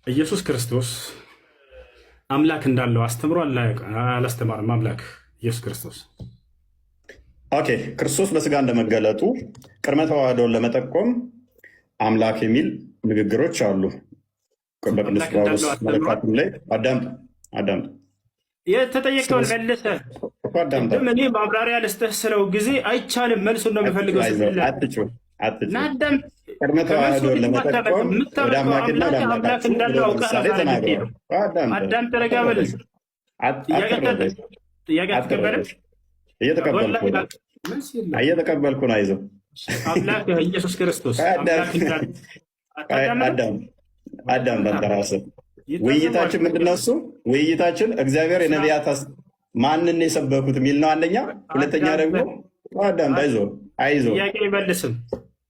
ኢየሱስ ክርስቶስ አምላክ እንዳለው አስተምሯል አላስተማርም? አምላክ ኢየሱስ ክርስቶስ ኦኬ። ክርስቶስ በስጋ እንደመገለጡ ቅድመ ተዋህዶን ለመጠቆም አምላክ የሚል ንግግሮች አሉ በቅዱስ ጳውሎስ መልእክታቱ ላይ። አዳምጥ የተጠየቀውን መልሰ ቅድም እኔ ማብራሪያ ልስጥህ ስለው ጊዜ አይቻልም መልሱን ነው የምፈልገው። ቅድመ ተዋህዶን ለመጠቆም ወደ አምላክና ወደ አምላክ እንዳለው አውቀህ ነው። አዳም ተረጋ በል። ጥያቄ አትቀበልም? እየተቀበልኩ ነው። አይዞህ። አምላክ ኢየሱስ ክርስቶስ አዳም በራስህ ውይይታችን ምንድነው? እሱ ውይይታችን እግዚአብሔር የነቢያት ማንን የሰበኩት የሚል ነው። አንደኛ። ሁለተኛ ደግሞ አዳም አይዞህ ጥያቄ አይመልስም።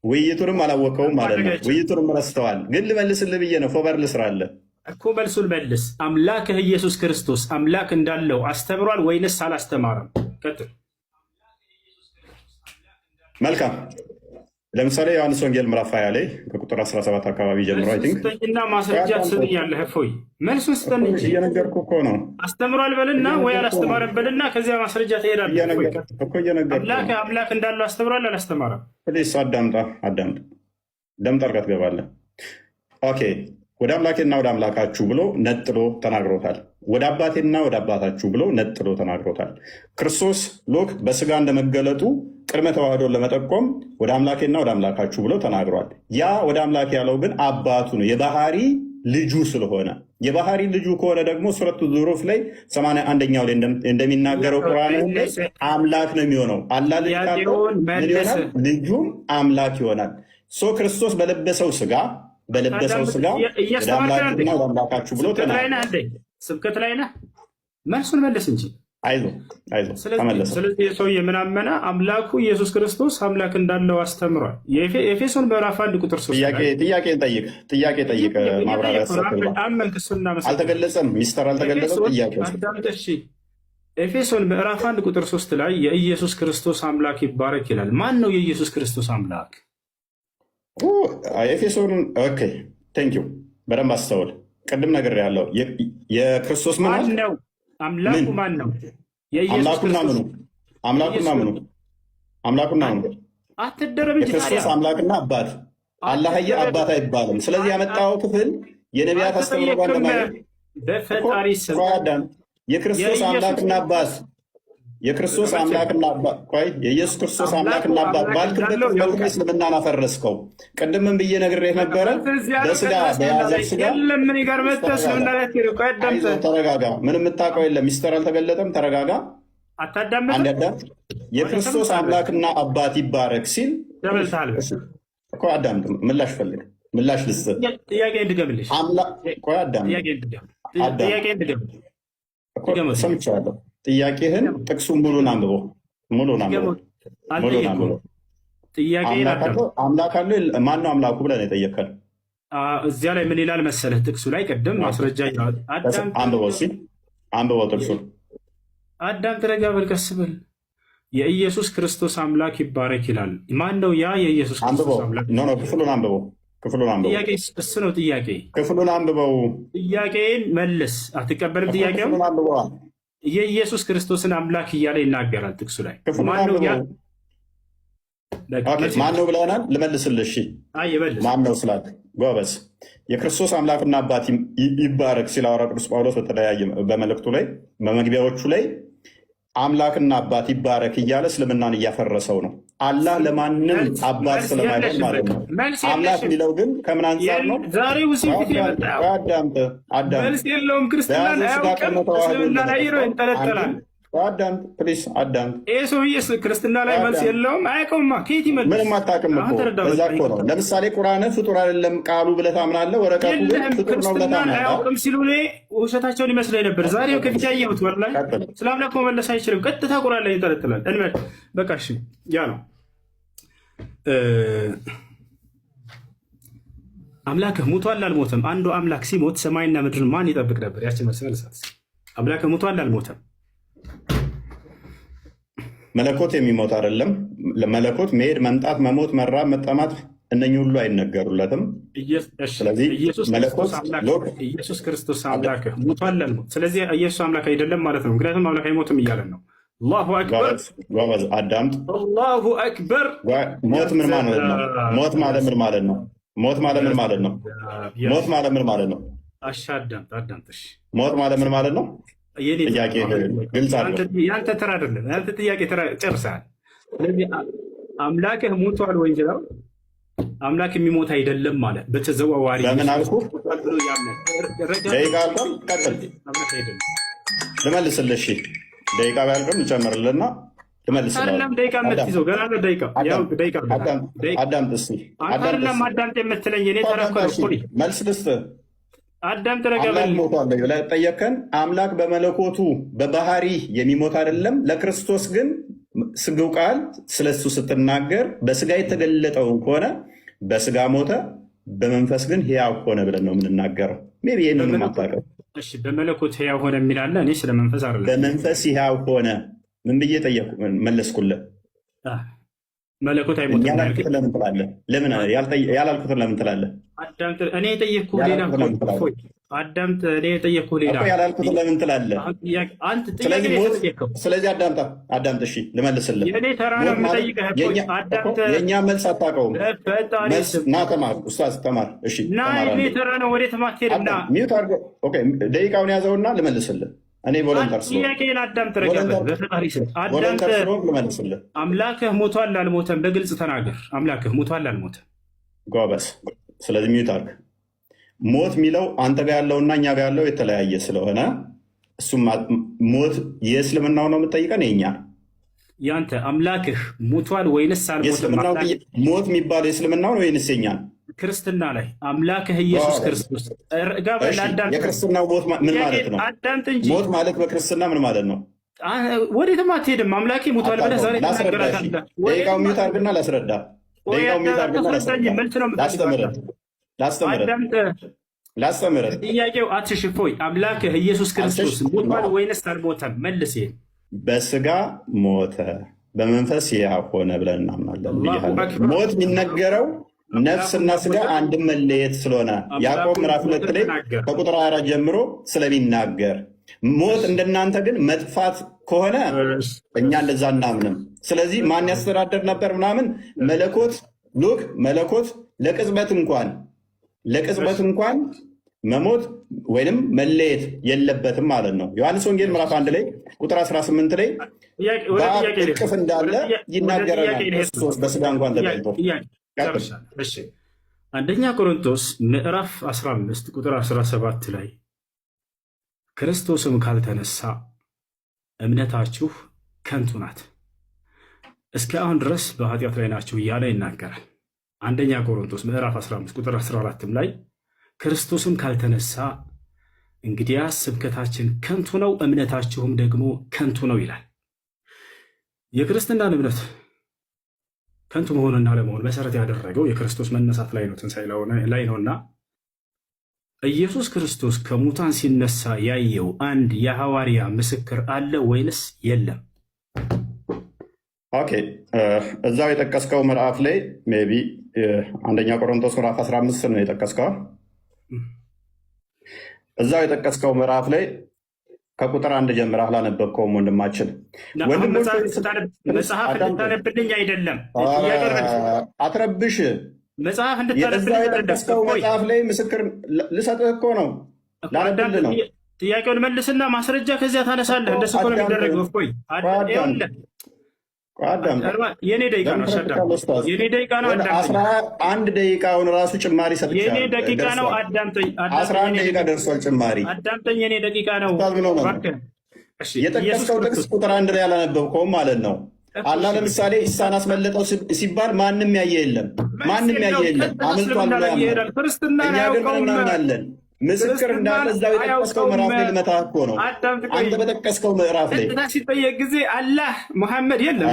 ውይይቱንም አላወቀውም ማለት ነው። ውይይቱንም ረስተዋል። ግን ልመልስልህ ብዬ ነው። ፎበር ልስራለህ እኮ መልሱን መልስ። አምላክህ ኢየሱስ ክርስቶስ አምላክ እንዳለው አስተምሯል ወይንስ አላስተማረም? ቀጥል። መልካም። ለምሳሌ ዮሐንስ ወንጌል ምዕራፍ 20 ላይ ከቁጥር 17 አካባቢ ጀምሮ ስጠኝና ማስረጃ ትሰጠኛለህ። እፎይ መልሱን ስጠን እንጂ እየነገርኩህ እኮ ነው። አስተምሯል በልና ወይ አላስተማረም በልና ከዚያ ማስረጃ ትሄዳለህ። አምላክ እንዳለው አስተምሯል አላስተማረም? ፕሊስ አዳምጣ። ደም ጠርቀህ ትገባለህ። ኦኬ። ወደ አምላኬና ወደ አምላካችሁ ብሎ ነጥሎ ተናግሮታል። ወደ አባቴና ወደ አባታችሁ ብሎ ነጥሎ ተናግሮታል። ክርስቶስ ሎክ በስጋ እንደመገለጡ ቅድመ ተዋህዶን ለመጠቆም ወደ አምላኬና ወደ አምላካችሁ ብሎ ተናግሯል። ያ ወደ አምላክ ያለው ግን አባቱ ነው፣ የባህሪ ልጁ ስለሆነ። የባህሪ ልጁ ከሆነ ደግሞ ሱረቱ ዙሩፍ ላይ 81ኛው ላይ እንደሚናገረው ቁርአን አምላክ ነው የሚሆነው። አላህ ልጅ ካለው ምን ይሆናል? ልጁም አምላክ ይሆናል። ክርስቶስ በለበሰው ስጋ ወደ አምላክና ወደ አምላካችሁ ብሎ ተናግሯል። ስብከት ላይ ነህ። መልሱን መለስ እንጂ አይዞህ። ስለዚህ ሰውዬ ምን አመነ? አምላኩ ኢየሱስ ክርስቶስ አምላክ እንዳለው አስተምሯል። የኤፌሶን ምዕራፍ 1 ቁጥር 3 ጥያቄ ጠይቅ። ማብራሪያ አልተገለጸም። ሚስተር አልተገለጸም። ጥያቄ ኤፌሶን ምዕራፍ 1 ቁጥር 3 ላይ የኢየሱስ ክርስቶስ አምላክ ይባረክ ይላል። ማን ነው የኢየሱስ ክርስቶስ አምላክ? ኤፌሶን ኦኬ፣ ቴንኪው። በደንብ አስተውል። ቅድም ነገር ያለው የክርስቶስ ማን ነው? አምላኩ ማን ነው? አምላኩና ምኑ አትደረብ እንጂ የክርስቶስ አምላክና አባት አላህዬ አባት አይባልም። ስለዚህ ያመጣው ክፍል የነቢያት አስተምሮ በፈጣሪ ስም የክርስቶስ አምላክና አባት የኢየሱስ ክርስቶስ አምላክና አባት ባልክበት እስልምናን አፈረስከው። ቅድምን ብዬ ነግሬህ ነበረ። በስጋ በያዘር ስጋ ተረጋጋ። ምንም የምታውቀው የለም። ሚስጥር አልተገለጠም። ተረጋጋ። አንዳዳም የክርስቶስ አምላክና አባት ይባረክ ሲል እኮ አዳምጥ። ምላሽ ፈልግ። ምላሽ ልስጥ። ጥያቄ እንድገምልሽ ሰምቻለሁ። ጥያቄህን ጥቅሱን ሙሉን አንብቦ አምላክ አለ። ማነው አምላኩ ብለህ ነው የጠየቅከን? እዚያ ላይ ምን ይላል መሰለህ? ጥቅሱ ላይ ቅድም ማስረጃ አንብበው ጥቅሱን። አዳም ተረጋ በል፣ ቀስ በል። የኢየሱስ ክርስቶስ አምላክ ይባረክ ይላል። ማን ነው ያ የኢየሱስ ክርስቶስ አምላክ? ክፍሉን አንብበው። እሱ ነው ጥያቄ። ክፍሉን አንብበው። ጥያቄን መልስ። አትቀበልም ጥያቄው? የኢየሱስ ክርስቶስን አምላክ እያለ ይናገራል ጥቅሱ ላይ። ማነው ብለናል? ልመልስልሽ። ማነው ስላት ጎበዝ። የክርስቶስ አምላክና አባት ይባረክ ሲል ሐዋርያው ቅዱስ ጳውሎስ በተለያየ በመልእክቱ ላይ በመግቢያዎቹ ላይ አምላክና አባት ይባረክ እያለ እስልምናን እያፈረሰው ነው። አላህ ለማንም አባት ስለማይሆን ማለት ነው። አምላክ የሚለው ግን ከምን አንጻር ነው? መልስ የለውም። ክርስትናን አያውቅም። እስልምና ላይ ይንጠለጠላል። አዳምጥ። ይህ ሰውዬ ክርስትና ላይ መልስ የለውም። አያውቀውማ። ከየት ይመልስ? ምንም አታውቅም እኮ። እዛ እኮ ነው። ለምሳሌ ቁርአን ፍጡር አይደለም ቃሉ ብለህ ታምናለህ። ወረቀቱ ግን ፍጡር ነው ብለህ ታምናለህ። አያውቅም ሲሉ እኔ ውሸታቸውን ይመስለኝ ነበር። ዛሬው ከፊት ያየሁት ወላሂ። ስለ አምላክ መመለስ አይችልም። ቀጥታ ቁርአን ላይ ይንጠለጥላል። እንመል በቃ እሺ። ያ ነው አምላክህ ሙቷል አልሞተም? አንዱ አምላክ ሲሞት ሰማይና ምድርን ማን ይጠብቅ ነበር? ያችን መልስ መልሳት። አምላክህ ሙቷል አልሞተም? መለኮት የሚሞት አይደለም። ለመለኮት መሄድ፣ መምጣት፣ መሞት፣ መራብ፣ መጠማት እነኚህ ሁሉ አይነገሩለትም። ስለዚህ ኢየሱስ ክርስቶስ አምላክ ሞቷል። ስለዚህ ኢየሱስ አምላክ አይደለም ማለት ነው። ምክንያቱም አምላክ አይሞትም እያለን ነው። አላሁ አክበር አዳምጥ። አላሁ አክበር። ሞት ምን ማለት ነው? ሞት ማለት ምን ማለት ነው? ሞት ማለት ምን ማለት ነው? ሞት ማለት ምን ማለት ነው? አዳምጥ። ሞት ማለት ምን ማለት ነው? ጥያቄ ግልጽ አድርገው። ያንተ ተራ አይደለም። ያንተ ጥያቄ ተራ ጨርሰሃል። ስለዚህ አምላክህ ሞቷል ወይ ይላል። አምላክ የሚሞት አይደለም ማለት በተዘዋዋሪ ለምን አልኩ? ደቂቃ አልኳል። ቀጥል። ልመልስልህ። ደቂቃ ባያልቅም ልጨምርልህና ልመልስልህ። ደቂቃ የምትይዘው ገና ደቂቃ አዳምጥ እስኪ። አዳምጥ የምትለኝ እኔ ተራ እኮ መልስ ልስጥህ። አዳምጥ። አምላክ ሞቷል ብለህ ጠየቅከን። አምላክ በመለኮቱ በባህሪ የሚሞት አይደለም። ለክርስቶስ ግን ስግው ቃል ስለሱ ስትናገር በስጋ የተገለጠውን ከሆነ በስጋ ሞተ፣ በመንፈስ ግን ሕያው ሆነ ብለን ነው የምንናገረው። ሜይ ቢ ይህንን ማታቀው። በመለኮት ሕያው ሆነ የሚላለ እኔ ስለ መንፈስ አይደለም። በመንፈስ ሕያው ሆነ ምን ብዬ ጠየቁ? መለስኩልህ። መለኮት አይሞትም ለምን ትላለህ? ለምን ያላልኩትን ለምን ትላለህ? እኔ የጠየቅኩህ ሌላ አዳምጥ። እኔ የጠየቅኩህ ሌላ ያላልኩትን ለምን ትላለህ? ስለዚህ አዳምጥ። እሺ ልመልስልህ። የእኔ ተራ ነው የምጠይቅህ። የእኛ መልስ አታውቀውም። ና ተማር፣ ኡስታዝ ተማር። እሺ እኔ ተራ ነው። ወዴት ማትሄድና ሚዩት አድርገው። ደቂቃውን ያዘውና ልመልስልህ። እኔ ቮለንተር ጥያቄን አዳምጥ። ልመልስልህ። አምላክህ ሞቷል አልሞተም? በግልጽ ተናገር። አምላክህ ሞቷል አልሞተም? ጎበዝ። ስለዚህ ሚዩት አድርግ። ሞት የሚለው አንተ ጋር ያለውና እኛ ጋር ያለው የተለያየ ስለሆነ እሱም ሞት የእስልምናው ነው የምጠይቀን። የኛ ያንተ አምላክህ ሞቷል ወይንስ አልሞተም? ሞት የሚባለው የእስልምናው ነው ወይንስ የኛ? ክርስትና ላይ አምላክህ ኢየሱስ ክርስቶስ የክርስትናው ሞት ምን ማለት ነው? ሞት ማለት በክርስትና ምን ማለት ነው? ወዴትም አትሄድም። አምላኬ ሞቷል ብለህ ዛሬ ትናገራለህ። ደቂቃው ሚዩት አድርግና ላስረዳ። ላስተምርህ። ጥያቄው አትሽፎይ። አምላክህ ኢየሱስ ክርስቶስ ሞቷል ወይንስ አልሞተም? መልስ። በስጋ ሞተ፣ በመንፈስ ሕያው ሆነ ብለን እናምናለን። ሞት የሚነገረው ነፍስና ስጋ አንድም መለየት ስለሆነ ያዕቆብ ምዕራፍ 2 ላይ ከቁጥር 4 ጀምሮ ስለሚናገር፣ ሞት እንደናንተ ግን መጥፋት ከሆነ እኛ እንደዛ እናምንም። ስለዚህ ማን ያስተዳደር ነበር ምናምን መለኮት ለቅጽበት እንኳን መሞት ወይንም መለየት የለበትም ማለት ነው። ዮሐንስ ወንጌል ምዕራፍ 1 ላይ ቁጥር 18 ላይ በአብ እቅፍ እንዳለ ይናገረናል። ክርስቶስ በስጋ እንኳን ተገልጦ አንደኛ ቆሮንቶስ ምዕራፍ 15 ቁጥር 17 ላይ ክርስቶስም ካልተነሳ እምነታችሁ ከንቱ ናት፣ እስከ አሁን ድረስ በኃጢአት ላይ ናችሁ እያለ ይናገራል። አንደኛ ቆሮንቶስ ምዕራፍ 15 ቁጥር 14 ላይ ክርስቶስም ካልተነሳ እንግዲያስ ስብከታችን ከንቱ ነው፣ እምነታችሁም ደግሞ ከንቱ ነው ይላል። የክርስትናን እምነት ከንቱ መሆንና ለመሆን መሰረት ያደረገው የክርስቶስ መነሳት ላይ ነው፣ ትንሣኤ ላይ ነውና ኢየሱስ ክርስቶስ ከሙታን ሲነሳ ያየው አንድ የሐዋርያ ምስክር አለ ወይንስ የለም? ኦኬ፣ እዛው የጠቀስከው ምዕራፍ ላይ ሜይ ቢ አንደኛ ቆሮንቶስ ምዕራፍ 15 ነው የጠቀስከው። እዛው የጠቀስከው ምዕራፍ ላይ ከቁጥር 1 ጀምረህ አላነበብከውም ወንድማችን። መጽሐፍ እንድታነብልኝ አይደለም አትረብሽ። መጽሐፍ እንድታነብልኝ የጠቀስከው መጽሐፍ ላይ ምስክር ልሰጥህ እኮ ነው፣ ላነብልህ ነው። ጥያቄውን መልስና ማስረጃ ከዚያ ታነሳለህ። እንደሱ እኮ ነው የሚደረገው። ቆይ የኔ ደቂቃ ነው። የኔ ደቂቃ ነው። አንድ ደቂቃውን ራሱ ጭማሪ ሰጥቻለሁ። የኔ ደቂቃ ነው። አዳምጠኝ። 11 ደቂቃ ደርሷል ጭማሪ። አዳምጠኝ። የኔ ደቂቃ ነው። የጠቀስከው ጥቅስ ቁጥር 1 ላይ አላነበብከውም ማለት ነው። አላህ ለምሳሌ ኢሳን አስመለጠው ሲባል ማንም ያየ የለም፣ ማንም ያየ የለም፣ አምልጧል ብሎ ያምናል። እኛ ግን ምን እናምናለን? ምስክር እንዳለ እዛው የጠቀስከው ምዕራፍ ላይ ልመታህ እኮ ነው። አንተ በጠቀስከው ምዕራፍ ላይ ሲጠየቅ ጊዜ አላህ ሙሐመድ የለም።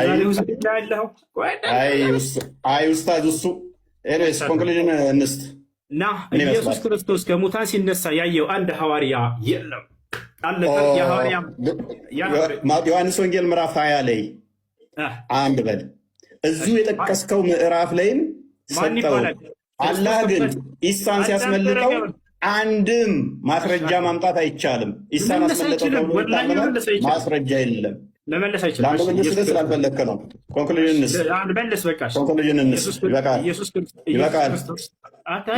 አይ ኡስታዝ፣ እሱ ኤኒዌይስ ኮንክሉዥን እንስት እና ኢየሱስ ክርስቶስ ከሙታን ሲነሳ ያየው አንድ ሐዋርያ የለም። ዮሐንስ ወንጌል ምዕራፍ 20 ላይ አንድ በል እዚሁ የጠቀስከው ምዕራፍ ላይም ሰጠው። አላህ ግን ኢሳን ሲያስመልጠው አንድም ማስረጃ ማምጣት አይቻልም። ኢሳን አስመልጠው ተብሎ ይታመናል፣ ማስረጃ የለም። ለመለስ አይችልም። ለአንዱ መልስ ስላልፈለግክ ነው። ኮንክሉዥንስ ይበቃል፣ ይበቃል፣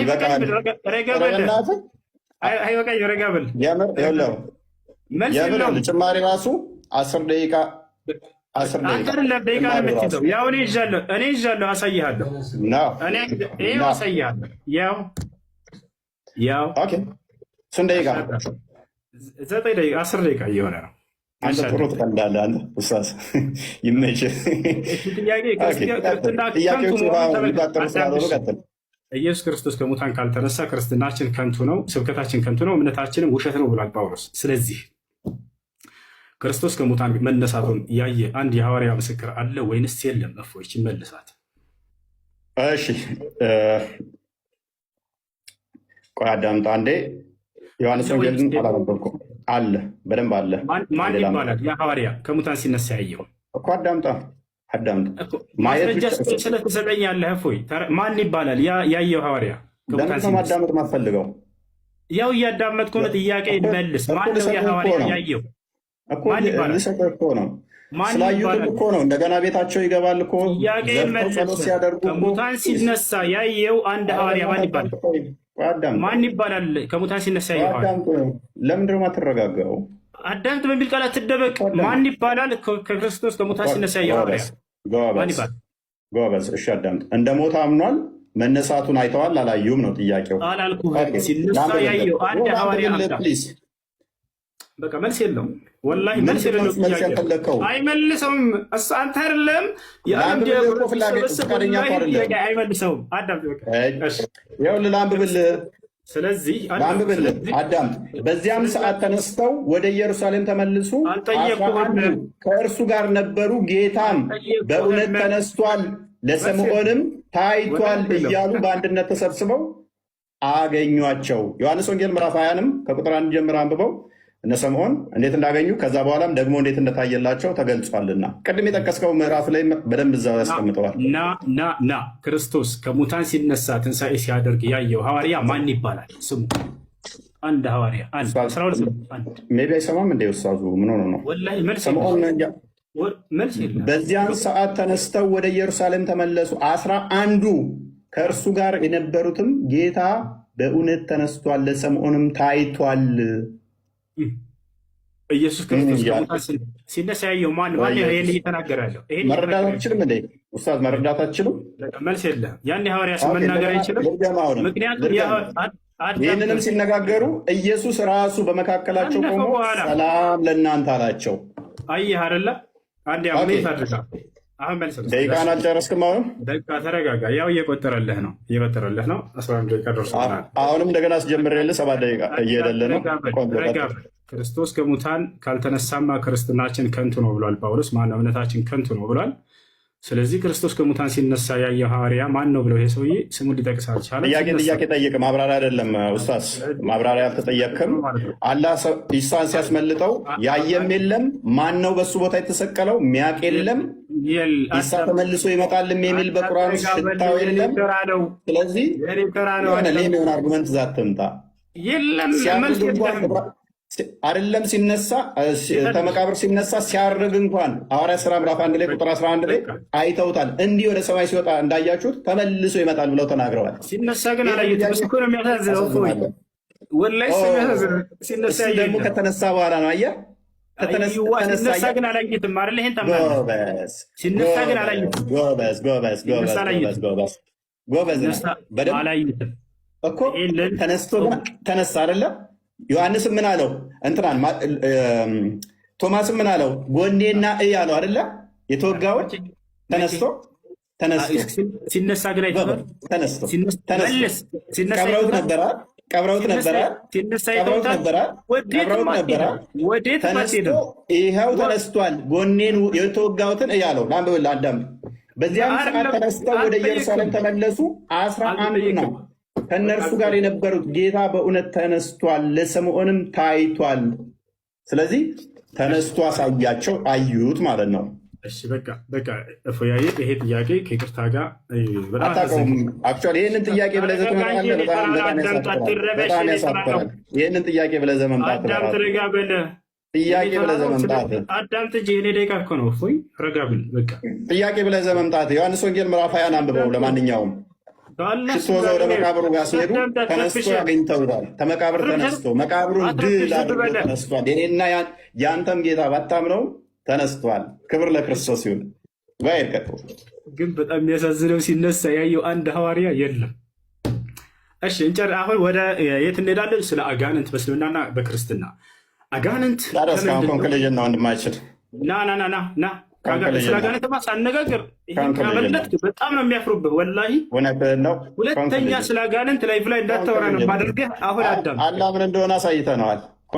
ይበቃል። የምር ጭማሪ ራሱ 10 ደቂቃ ያው እኔ ይዣለሁ፣ አሳይሃለሁ። አሳይሃለሁ። ያው ስንት ደቂቃ? 9 ደቂቃ 10 ደቂቃ እየሆነ ነው። አንተ ጥሩ ትቀልዳለህ። አንተ ኡስታዝ ይመችህ። ኢየሱስ ክርስቶስ ከሙታን ካልተነሳ ክርስትናችን ከንቱ ነው፣ ስብከታችን ከንቱ ነው፣ እምነታችንም ውሸት ነው ብሏል ጳውሎስ። ስለዚህ ክርስቶስ ከሙታን መነሳቱን ያየ አንድ የሐዋርያ ምስክር አለ ወይንስ የለም? እፎይች ይመልሳት። እሺ ቆይ አዳምጥ አንዴ። ዮሐንስ ወንጌልን አላነበብኩም። አለ፣ በደንብ አለ። ማን ይባላል ያ ሐዋርያ ከሙታን ሲነሳ ያየው? እኮ አዳምጣ ማስረጃ ስለተሰጠኛለህ። እፎይ ማን ይባላል ያየው ሐዋርያ ከሙታን ሲነሳ? ማዳመጥ ማትፈልገው? ያው እያዳመጥኩ ነው። ጥያቄ መልስ። ማን ነው ያ ሐዋርያ ያየው? ማን ይባላል? ስላዩትም እኮ ነው። እንደገና ቤታቸው ይገባል እኮ ሲያደርጉ ከሙታን ሲነሳ ያየው አንድ ሐዋርያ ማን ይባላል? ማን ይባላል? ከሙታን ሲነሳ ያየው ለምንድን ነው የማትረጋጋው? አዳምጥ በሚል ቃል አትደበቅ። ማን ይባላል? ከክርስቶስ ከሙታን ሲነሳ ያየው ሐዋርያ ማን ይባላል? ጎበዝ። እሺ አዳምጥ። እንደ ሞት አምኗል። መነሳቱን አይተዋል አላዩም ነው ጥያቄው። አላልኩም። ሲነሳ ያየው አንድ ሐዋርያ በቃ መልስ የለውም። ወላሂ መልስ የለውም። አይመልሰውም። አንተ አይደለም አይመልሰውም። ላንብብልህ። ስለዚህ ላንብብልህ፣ አዳምጥ። በዚያም ሰዓት ተነስተው ወደ ኢየሩሳሌም ተመልሱ፣ ከእርሱ ጋር ነበሩ። ጌታም በእውነት ተነስቷል፣ ለስምዖንም ታይቷል እያሉ በአንድነት ተሰብስበው አገኟቸው። ዮሐንስ ወንጌል ምዕራፍ 20ንም ከቁጥር 1 ጀምሮ አንብበው እነ ስምዖን እንዴት እንዳገኙ ከዛ በኋላም ደግሞ እንዴት እንደታየላቸው ተገልጿልና ቅድም የጠቀስከው ምዕራፍ ላይ በደንብ እዛው ያስቀምጠዋል። ና ክርስቶስ ከሙታን ሲነሳ ትንሣኤ ሲያደርግ ያየው ሐዋርያ ማን ይባላል? ስሙ አንድ ሐዋርያ ሜቢ አይሰማም እንደ ውሳዙ ምን ሆኖ ነው? በዚያን ሰዓት ተነስተው ወደ ኢየሩሳሌም ተመለሱ። 11ዱ ከእርሱ ጋር የነበሩትም ጌታ በእውነት ተነስቷል፣ ለስምዖንም ታይቷል። ኢየሱስ ክርስቶስ ሲነሳ ያየው ማን? ይሄን እየተናገረ ያለው መረዳት አትችልም እንዴ ኡስታዝ? መረዳት አትችልም? መልስ የለህም። ያን ሐዋርያ ስም መናገር አይችልም። ምክንያቱም ይህንንም ሲነጋገሩ ኢየሱስ ራሱ በመካከላቸው ቆሞ ሰላም ለእናንተ አላቸው። አየህ አይደለ? አንድ አሁን ታድርጋ። አሁን መልስ ነው። ደቂቃን አልጨረስክም? አሁን ደቂቃ ተረጋጋ። ያው እየቆጠረልህ ነው 11 ደቂቃ ደርሶናል። አሁንም እንደገና አስጀምሬልህ 7 ደቂቃ እየሄደልህ ነው። ክርስቶስ ከሙታን ካልተነሳማ ክርስትናችን ከንቱ ነው ብሏል ጳውሎስ። ማነው? እምነታችን ከንቱ ነው ብሏል። ስለዚህ ክርስቶስ ከሙታን ሲነሳ ያየው ሐዋርያ ማን ነው ብለው ይሄ ሰውዬ ስሙን ሊጠቅስ አልቻለም። ጥያቄ ጠይቅ። ማብራሪያ አይደለም ኡስታዝ፣ ማብራሪያ አልተጠየቅም። አላህ ኢሳን ሲያስመልጠው ያየም የለም። ማን ነው በሱ ቦታ የተሰቀለው? ሚያቅ የለም። ኢሳ ተመልሶ ይመጣልም የሚል በቁርአን ውስጥ ሽታው የለም። ስለዚህ ሌሚሆን አርጉመንት ዛት ትምጣ አይደለም። ሲነሳ ከመቃብር ሲነሳ ሲያርግ እንኳን ሐዋርያት ሥራ ምዕራፍ 1 ላይ ቁጥር 11 ላይ አይተውታል። እንዲህ ወደ ሰማይ ሲወጣ እንዳያችሁት ተመልሶ ይመጣል ብለው ተናግረዋል። ሲነሳ ግን አላየሁትም። እሱ እኮ ነው የሚያሳዝነው። ወላሂ ሲነሳ ደግሞ ከተነሳ በኋላ ነው። አየህ፣ ሲነሳ ግን አላየሁትም አይደል? ይሄን ታምናለህ? ሲነሳ ግን አላየሁትም። ጎበዝ በደምብ አላየሁትም እኮ ተነሳ አይደለም። ዮሐንስም ምን አለው? እንትናን ቶማስም ምን አለው? ጎኔና እይ አለው አይደለ? የተወጋውን ተነስቶ ሲነሳ ግን ተነስቶ ቀብረውት ነበረ። ተነስቶ ይኸው ተነስቷል፣ ጎኔን የተወጋሁትን እይ አለው። ላንብብልህ አዳም። በዚያም ሰዓት ተነስተው ወደ ኢየሩሳሌም ተመለሱ። 11 ነው ከእነርሱ ጋር የነበሩት። ጌታ በእውነት ተነስቷል፣ ለስምዖንም ታይቷል። ስለዚህ ተነስቶ አሳያቸው፣ አዩት ማለት ነው። እሺ በቃ እፎያዬ፣ ይሄ ጥያቄ ከይቅርታ ጋር በጣም አታውቀውም። አክቹዋሊ ይህንን ጥያቄ ብለህ ዘመን በጣም ያሳፍራል። ይህንን ጥያቄ ብለህ ዘመምጣት ጥያቄ ብለህ ዘመምጣት አዳምጥ እንጂ እኔ ደቂቃ እኮ ነው። እፎይ ረጋ ብል በቃ ጥያቄ ብለህ ዘመምጣት ዮሐንስ ወንጌል ምዕራፍ 20 አንብበው። ለማንኛውም ሽቶ ይዘው ወደ መቃብሩ ጋር ሲሄዱ ተነስቶ ያገኝተውታል። ከመቃብር ተነስቶ መቃብሩን ድል አድርጎ ተነስቷል። የኔና የአንተም ጌታ ባታምነው ተነስቷል። ክብር ለክርስቶስ ይሁን። ግን በጣም የሚያሳዝነው ሲነሳ ያየው አንድ ሐዋርያ የለም። እሺ እንጨር። አሁን ወደ የት እንሄዳለን? ስለ አጋንንት በእስልምናና በክርስትና አጋንንት ኮንክሉዥን ነው ወንድማችን። ና ስለ አጋንንትማ ሳነጋገር ከመለጥክ በጣም ነው የሚያፍሩብህ። ወላሂ ነው። ሁለተኛ ስለ አጋንንት ላይፍ ላይ እንዳታወራ ነው ባደርገህ። አሁን አዳም አላህ ምን እንደሆነ አሳይተነዋል።